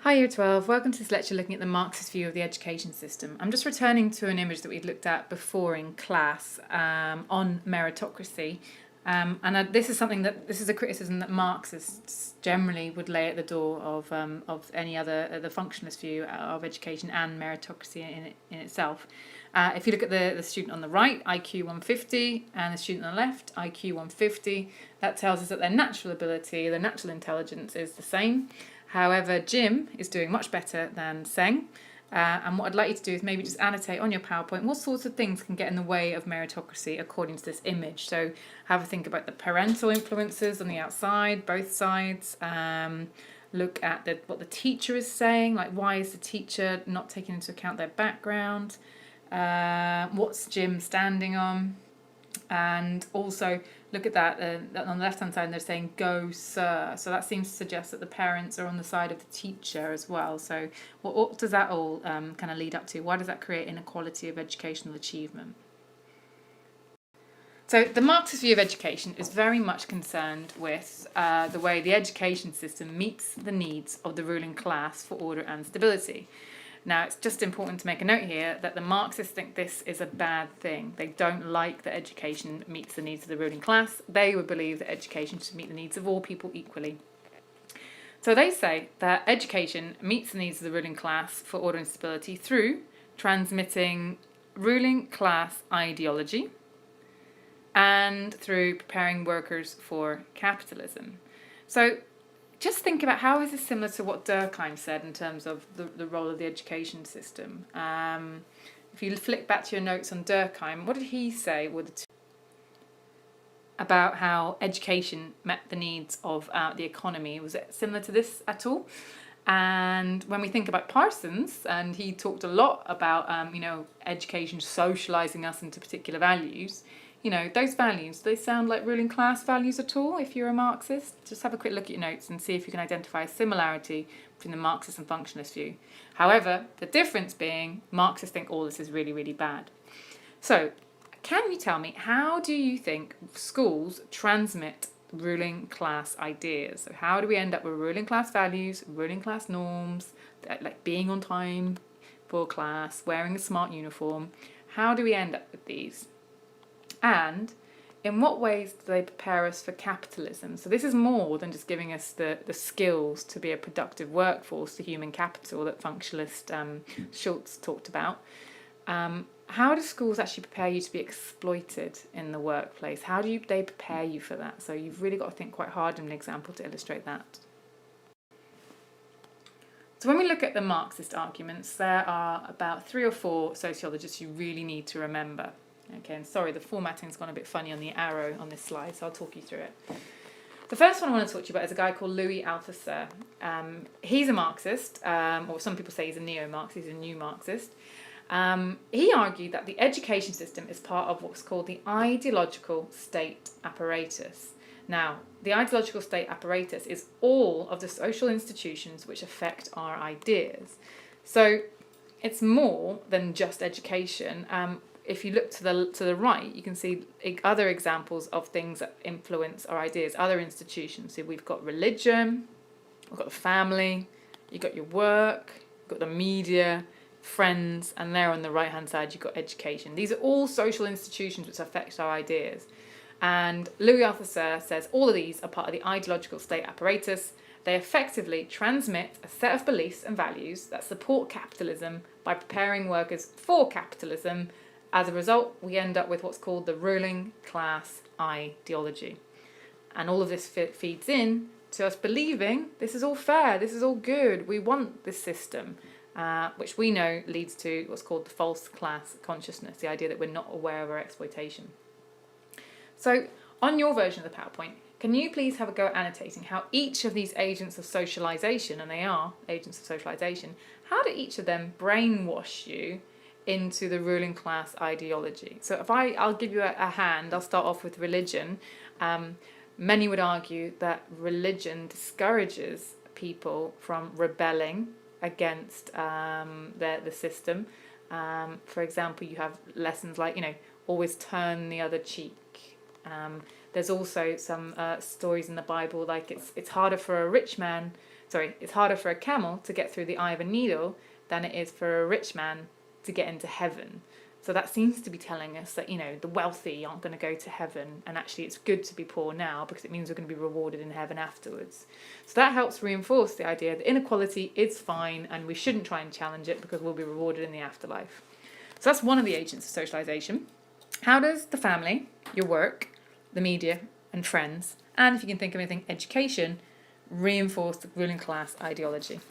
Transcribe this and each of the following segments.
Hi Year 12, welcome to this lecture looking at the Marxist view of the education system. I'm just returning to an image that we'd looked at before in class on meritocracy. This is a criticism that Marxists generally would lay at the door of any other, the functionalist view of education and meritocracy in itself. If you look at the student on the right, IQ 150, and the student on the left, IQ 150, that tells us that their natural ability, their natural intelligence is the same. However, Jim is doing much better than Seng. And what I'd like you to do is maybe just annotate on your PowerPoint what sorts of things can get in the way of meritocracy according to this image. So have a think about the parental influences on the outside, both sides. Look at what the teacher is saying, like why is the teacher not taking into account their background? What's Jim standing on? And also look at that on the left-hand side, they're saying "go, sir." So that seems to suggest that the parents are on the side of the teacher as well. So what does that all kind of lead up to? Why does that create inequality of educational achievement? So the Marxist view of education is very much concerned with the way the education system meets the needs of the ruling class for order and stability. Now, it's just important to make a note here that the Marxists think this is a bad thing. They don't like that education meets the needs of the ruling class. They would believe that education should meet the needs of all people equally. So they say that education meets the needs of the ruling class for order and stability through transmitting ruling class ideology and through preparing workers for capitalism. So just think about how is this similar to what Durkheim said in terms of the role of the education system. If you flick back to your notes on Durkheim, what did he say about how education met the needs of the economy? Was it similar to this at all? And when we think about Parsons, and he talked a lot about education socialising us into particular values. Those values, do they sound like ruling class values at all if you're a Marxist? Just have a quick look at your notes and see if you can identify a similarity between the Marxist and functionalist view. However, the difference being Marxists think all this is really, really bad. So, can you tell me, how do you think schools transmit ruling class ideas? So how do we end up with ruling class values, ruling class norms, like being on time for class, wearing a smart uniform? How do we end up with these? And in what ways do they prepare us for capitalism? So this is more than just giving us the skills to be a productive workforce, the human capital that functionalist Schultz talked about. How do schools actually prepare you to be exploited in the workplace? How do they prepare you for that? So you've really got to think quite hard on an example to illustrate that. So when we look at the Marxist arguments, there are about 3 or 4 sociologists you really need to remember. Okay, and sorry, the formatting's gone a bit funny on the arrow on this slide, so I'll talk you through it. The first one I want to talk to you about is a guy called Louis Althusser. He's a Marxist, or some people say he's a neo-Marxist, he's a new Marxist. He argued that the education system is part of what's called the ideological state apparatus. Now, the ideological state apparatus is all of the social institutions which affect our ideas. So it's more than just education. If you look to the right, you can see other examples of things that influence our ideas, other institutions. So we've got religion, we've got the family, you've got your work, you've got the media, friends, and there on the right-hand side, you've got education. These are all social institutions which affect our ideas. And Louis Althusser says all of these are part of the ideological state apparatus. They effectively transmit a set of beliefs and values that support capitalism by preparing workers for capitalism. As a result, we end up with what's called the ruling class ideology. And all of this feeds in to us believing this is all fair, this is all good, we want this system, which we know leads to what's called the false class consciousness, the idea that we're not aware of our exploitation. So, on your version of the PowerPoint, can you please have a go at annotating how each of these agents of socialisation, and they are agents of socialisation, how do each of them brainwash you into the ruling class ideology? So I'll give you a hand. I'll start off with religion. Many would argue that religion discourages people from rebelling against the system. For example, you have lessons like, always turn the other cheek. There's also some stories in the Bible, like it's harder for a rich man it's harder for a camel to get through the eye of a needle than it is for a rich man to get into heaven. So that seems to be telling us that, the wealthy aren't going to go to heaven, and actually it's good to be poor now because it means we're going to be rewarded in heaven afterwards. So that helps reinforce the idea that inequality is fine and we shouldn't try and challenge it because we'll be rewarded in the afterlife. So that's one of the agents of socialisation. How does the family, your work, the media and friends, and if you can think of anything, education, reinforce the ruling class ideology?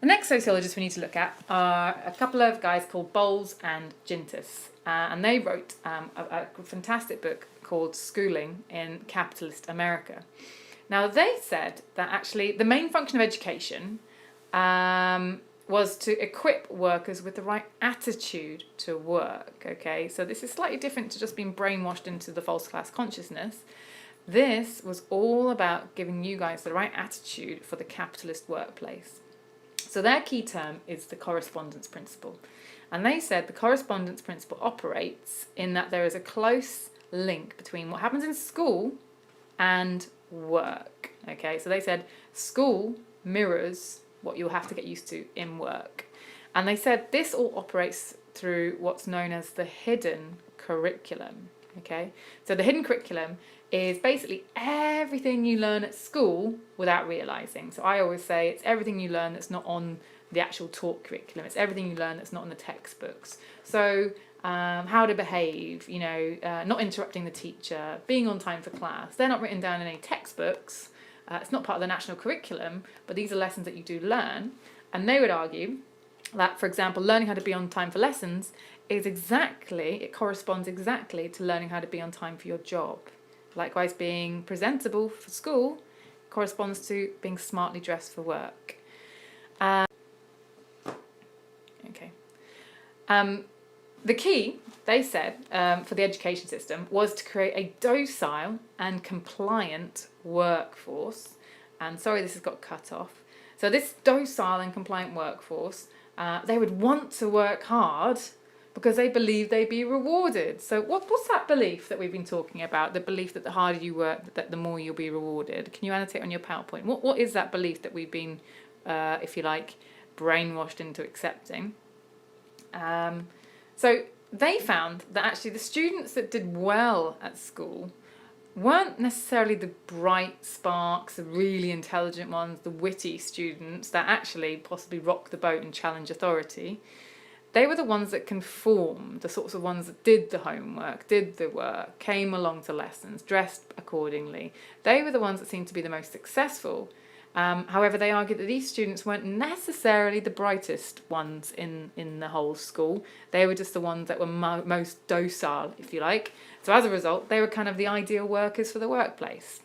The next sociologists we need to look at are a couple of guys called Bowles and Gintis, and they wrote a fantastic book called Schooling in Capitalist America. Now, they said that actually the main function of education was to equip workers with the right attitude to work, okay? So this is slightly different to just being brainwashed into the false class consciousness. This was all about giving you guys the right attitude for the capitalist workplace. So their key term is the correspondence principle. And they said the correspondence principle operates in that there is a close link between what happens in school and work. Okay, so they said school mirrors what you'll have to get used to in work. And they said this all operates through what's known as the hidden curriculum. Okay, so the hidden curriculum is basically everything you learn at school without realising. So I always say it's everything you learn that's not on the actual taught curriculum. It's everything you learn that's not in the textbooks. So how to behave, not interrupting the teacher, being on time for class. They're not written down in any textbooks. It's not part of the national curriculum, but these are lessons that you do learn. And they would argue that, for example, learning how to be on time for lessons it corresponds exactly to learning how to be on time for your job. Likewise, being presentable for school corresponds to being smartly dressed for work. The key, they said, for the education system was to create a docile and compliant workforce. And sorry, this has got cut off. So this docile and compliant workforce, they would want to work hard because they believe they'd be rewarded. So what's that belief that we've been talking about? The belief that the harder you work, that the more you'll be rewarded. Can you annotate on your PowerPoint? What is that belief that we've been, if you like, brainwashed into accepting? So they found that actually the students that did well at school weren't necessarily the bright sparks, the really intelligent ones, the witty students that actually possibly rock the boat and challenge authority. They were the ones that conformed, the sorts of ones that did the homework, did the work, came along to lessons, dressed accordingly. They were the ones that seemed to be the most successful. However, they argued that these students weren't necessarily the brightest ones in the whole school. They were just the ones that were most docile, if you like. So as a result, they were kind of the ideal workers for the workplace.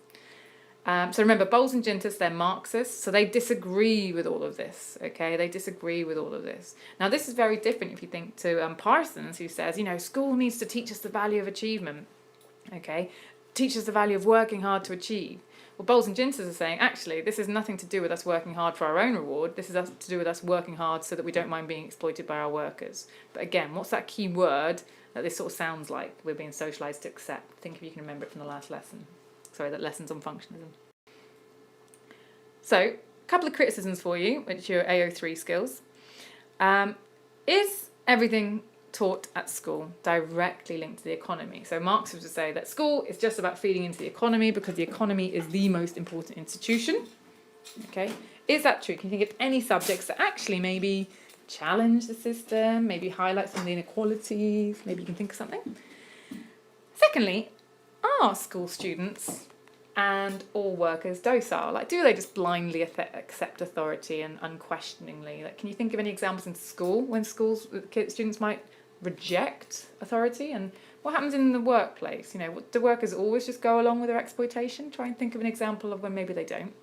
So remember, Bowles and Gintis, they're Marxists, so they disagree with all of this, okay? They disagree with all of this. Now, this is very different if you think to Parsons, who says, school needs to teach us the value of achievement, okay? Teach us the value of working hard to achieve. Well, Bowles and Gintis are saying, actually, this has nothing to do with us working hard for our own reward. This is to do with us working hard so that we don't mind being exploited by our workers. But again, what's that key word that this sort of sounds like we're being socialised to accept? Think if you can remember it from the last lesson. Sorry, that lessons on functionalism. So, a couple of criticisms for you, which are AO3 skills. Is everything taught at school directly linked to the economy? So Marxists would say that school is just about feeding into the economy because the economy is the most important institution. Okay, is that true? Can you think of any subjects that actually maybe challenge the system, maybe highlight some of the inequalities? Maybe you can think of something. Secondly, are school students and all workers docile? Like, do they just blindly accept authority and unquestioningly? Like, can you think of any examples in school when students might reject authority? And what happens in the workplace? Do workers always just go along with their exploitation? Try and think of an example of when maybe they don't.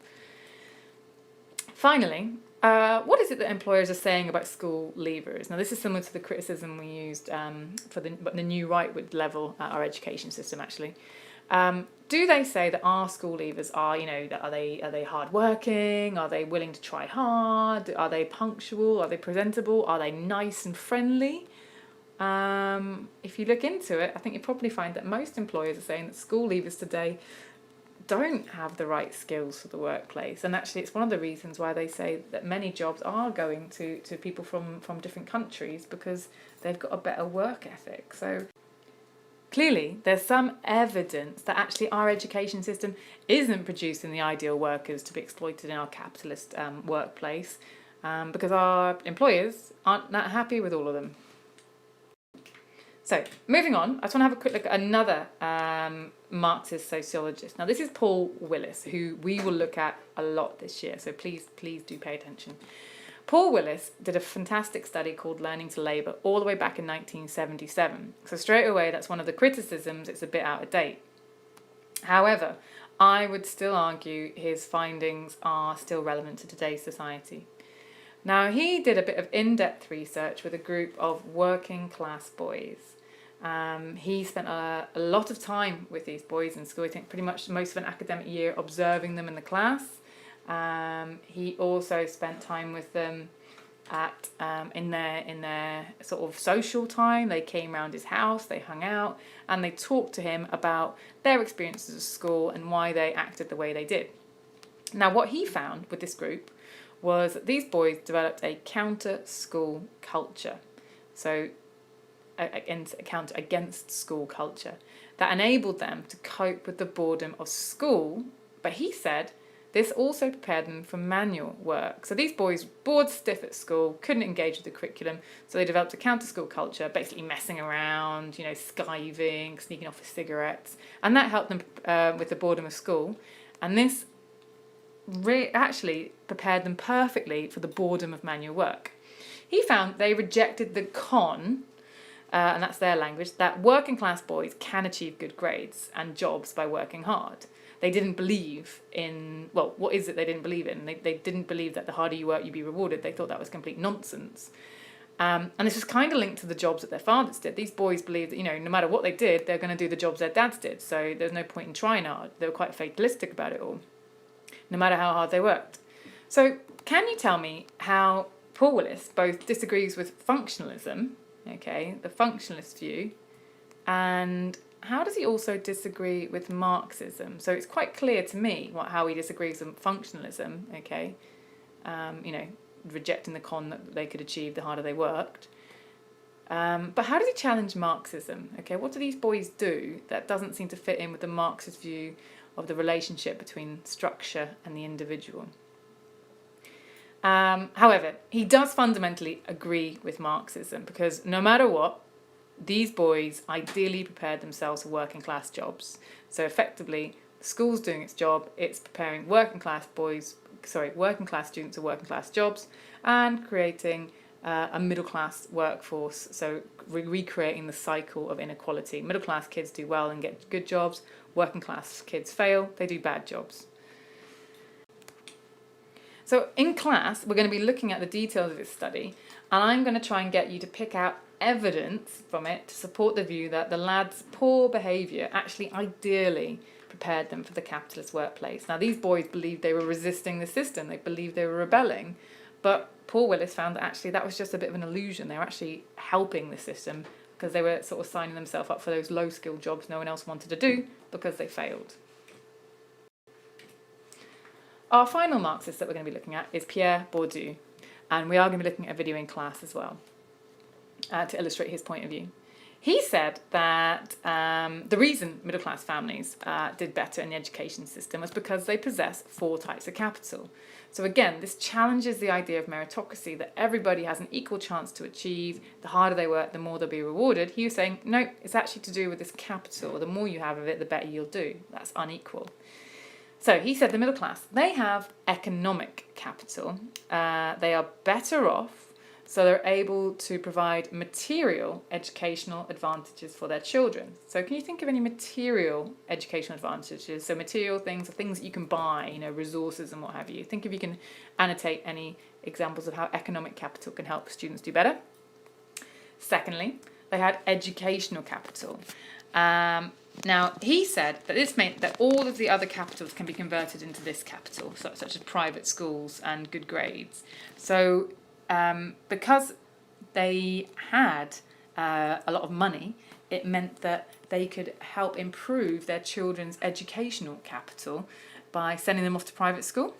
Finally, what is it that employers are saying about school leavers? Now, this is similar to the criticism we used for the new right would level at our education system, actually. Do they say that our school leavers are, are they hardworking? Are they willing to try hard? Are they punctual? Are they presentable? Are they nice and friendly? If you look into it, I think you'll probably find that most employers are saying that school leavers today don't have the right skills for the workplace. And actually, it's one of the reasons why they say that many jobs are going to people from different countries, because they've got a better work ethic. So clearly, there's some evidence that actually our education system isn't producing the ideal workers to be exploited in our capitalist workplace, because our employers aren't that happy with all of them. So, moving on, I just want to have a quick look at another Marxist sociologist. Now, this is Paul Willis, who we will look at a lot this year, so please do pay attention. Paul Willis did a fantastic study called Learning to Labour all the way back in 1977. So straight away, that's one of the criticisms, it's a bit out of date. However, I would still argue his findings are still relevant to today's society. Now, he did a bit of in-depth research with a group of working class boys. He spent a lot of time with these boys in school. I think pretty much most of an academic year observing them in the class. He also spent time with them at in their sort of social time. They came round his house, they hung out, and they talked to him about their experiences at school and why they acted the way they did. Now, what he found with this group was that these boys developed a counter-school culture. So, against school culture that enabled them to cope with the boredom of school. But he said this also prepared them for manual work. So these boys bored stiff at school, couldn't engage with the curriculum, so they developed a counter-school culture, basically messing around, skiving, sneaking off with cigarettes, and that helped them with the boredom of school. And this actually prepared them perfectly for the boredom of manual work. He found they rejected the con, and that's their language, that working class boys can achieve good grades and jobs by working hard. They didn't believe in, well, what is it they didn't believe in? They didn't believe that the harder you work, you'd be rewarded. They thought that was complete nonsense. And this was kind of linked to the jobs that their fathers did. These boys believed that, no matter what they did, they're going to do the jobs their dads did. So there's no point in trying hard. They were quite fatalistic about it all, no matter how hard they worked. So can you tell me how Paul Willis both disagrees with functionalism, the functionalist view, and how does he also disagree with Marxism? So it's quite clear to me how he disagrees with functionalism, rejecting the con that they could achieve the harder they worked. But how does he challenge Marxism? What do these boys do that doesn't seem to fit in with the Marxist view of the relationship between structure and the individual? However, he does fundamentally agree with Marxism, because no matter what, these boys ideally prepared themselves for working class jobs. So effectively, the school's doing its job, it's preparing working class students for working class jobs and creating a middle class workforce, so recreating the cycle of inequality. Middle class kids do well and get good jobs, working class kids fail, they do bad jobs. So in class, we're going to be looking at the details of this study, and I'm going to try and get you to pick out evidence from it to support the view that the lads' poor behaviour actually ideally prepared them for the capitalist workplace. Now, these boys believed they were resisting the system, they believed they were rebelling, but Paul Willis found that actually that was just a bit of an illusion. They were actually helping the system because they were sort of signing themselves up for those low-skilled jobs no one else wanted to do because they failed. Our final Marxist that we're going to be looking at is Pierre Bourdieu, and we are going to be looking at a video in class as well to illustrate his point of view. He said that the reason middle-class families did better in the education system was because they possess 4 types of capital. So again, this challenges the idea of meritocracy, that everybody has an equal chance to achieve. The harder they work, the more they'll be rewarded. He was saying, no, it's actually to do with this capital. The more you have of it, the better you'll do. That's unequal. So he said the middle class, they have economic capital. They are better off, so they're able to provide material educational advantages for their children. So can you think of any material educational advantages? So material things are things that you can buy, resources and what have you. Think if you can annotate any examples of how economic capital can help students do better. Secondly, they had educational capital. Now, he said that this meant that all of the other capitals can be converted into this capital, such as private schools and good grades. So because they had a lot of money, it meant that they could help improve their children's educational capital by sending them off to private school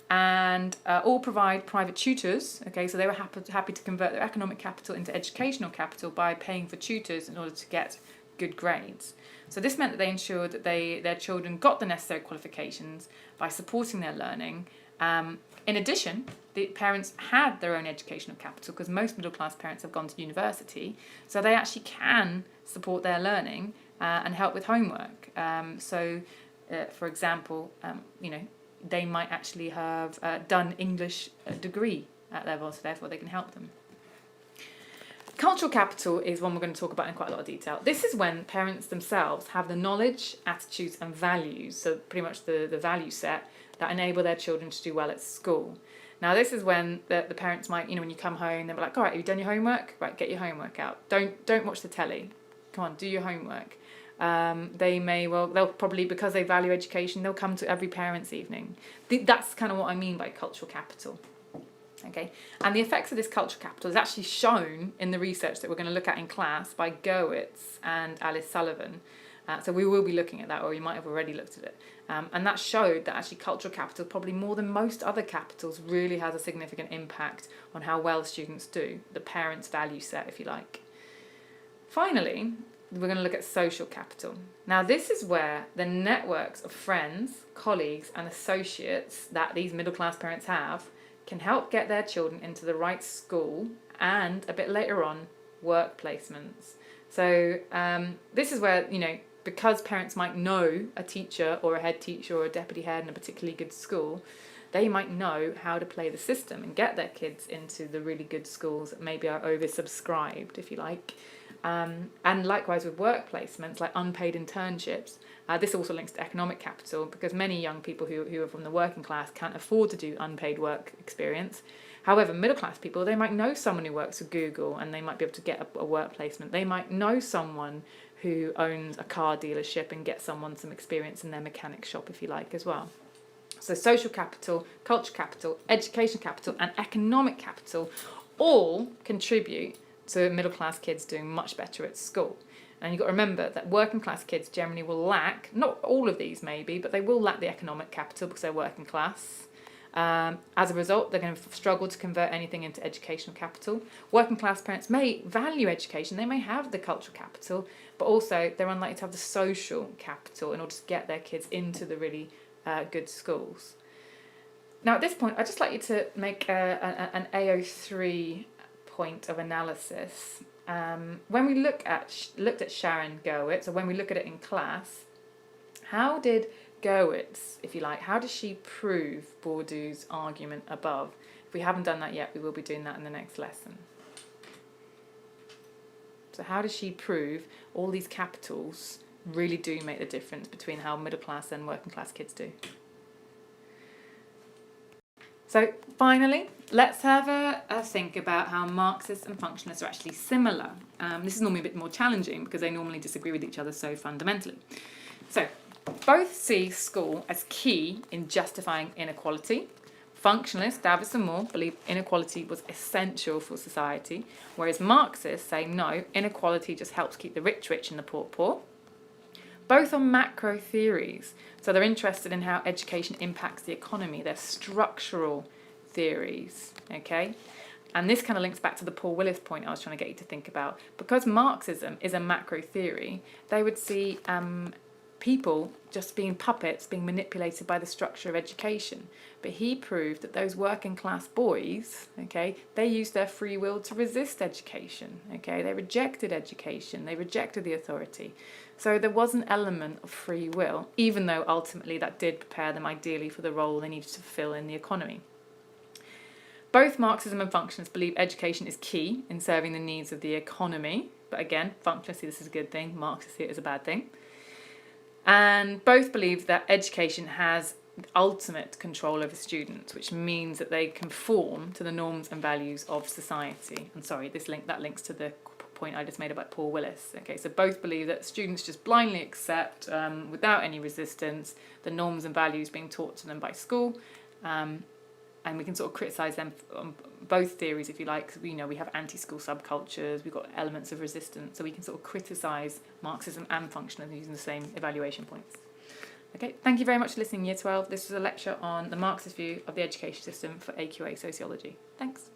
and or provide private tutors. Okay, so they were happy to convert their economic capital into educational capital by paying for tutors in order to get good grades. So this meant that they ensured that their children got the necessary qualifications by supporting their learning. In addition, the parents had their own educational capital because most middle class parents have gone to university, so they actually can support their learning and help with homework. For example, they might actually have done English degree at level, so therefore they can help them. Cultural capital is one we're going to talk about in quite a lot of detail. This is when parents themselves have the knowledge, attitudes and values, so pretty much the value set, that enable their children to do well at school. Now this is when the parents might, when you come home, they'll be like, all right, have you done your homework? Right, get your homework out. Don't watch the telly. Come on, do your homework. They'll probably, because they value education, they'll come to every parents' evening. That's kind of what I mean by cultural capital. Okay, and the effects of this cultural capital is actually shown in the research that we're going to look at in class by Gurwitz and Alice Sullivan. So we will be looking at that, or you might have already looked at it. And that showed that actually cultural capital, probably more than most other capitals, really has a significant impact on how well students do, the parents' value set, if you like. Finally, we're going to look at social capital. Now this is where the networks of friends, colleagues and associates that these middle class parents have can help get their children into the right school and, a bit later on, work placements. So this is where, because parents might know a teacher or a head teacher or a deputy head in a particularly good school, they might know how to play the system and get their kids into the really good schools that maybe are oversubscribed, if you like. And likewise with work placements, like unpaid internships. This also links to economic capital, because many young people who are from the working class can't afford to do unpaid work experience. However, middle class people, they might know someone who works for Google and they might be able to get a work placement. They might know someone who owns a car dealership and get someone some experience in their mechanic shop, if you like, as well. So social capital, culture capital, education capital and economic capital all contribute to middle class kids doing much better at school. And you've got to remember that working class kids generally will lack, not all of these maybe, but they will lack the economic capital because they're working class. As a result, they're going to struggle to convert anything into educational capital. Working class parents may value education, they may have the cultural capital, but also they're unlikely to have the social capital in order to get their kids into the really good schools. Now at this point, I'd just like you to make an AO3 point of analysis. When we looked at Sharon Gurwitz, or when we look at it in class, how did Gurwitz, if you like, how does she prove Bourdieu's argument above? If we haven't done that yet, we will be doing that in the next lesson. So how does she prove all these capitals really do make the difference between how middle class and working class kids do? So finally, let's have a think about how Marxists and functionalists are actually similar. This is normally a bit more challenging because they normally disagree with each other so fundamentally. So both see school as key in justifying inequality. Functionalists, Davis and Moore, believe inequality was essential for society, whereas Marxists say no, inequality just helps keep the rich rich and the poor poor. Both are macro theories, so they're interested in how education impacts the economy. They're structural theories, okay? And this kind of links back to the Paul Willis point I was trying to get you to think about. Because Marxism is a macro theory, they would see people just being puppets, being manipulated by the structure of education. But he proved that those working class boys, okay, they used their free will to resist education, okay? They rejected education, they rejected the authority. So there was an element of free will, even though ultimately that did prepare them ideally for the role they needed to fulfill in the economy. Both Marxism and functionalists believe education is key in serving the needs of the economy. But again, functionalists see this as a good thing, Marxists see it as a bad thing. And both believe that education has ultimate control over students, which means that they conform to the norms and values of society. And sorry, that links to the point I just made about Paul Willis. Okay, so both believe that students just blindly accept, without any resistance, the norms and values being taught to them by school. and we can sort of criticise them on both theories, if you like. We have anti-school subcultures, we've got elements of resistance, so we can sort of criticise Marxism and functionalism using the same evaluation points. Okay, thank you very much for listening, Year 12. This was a lecture on the Marxist view of the education system for AQA Sociology. Thanks.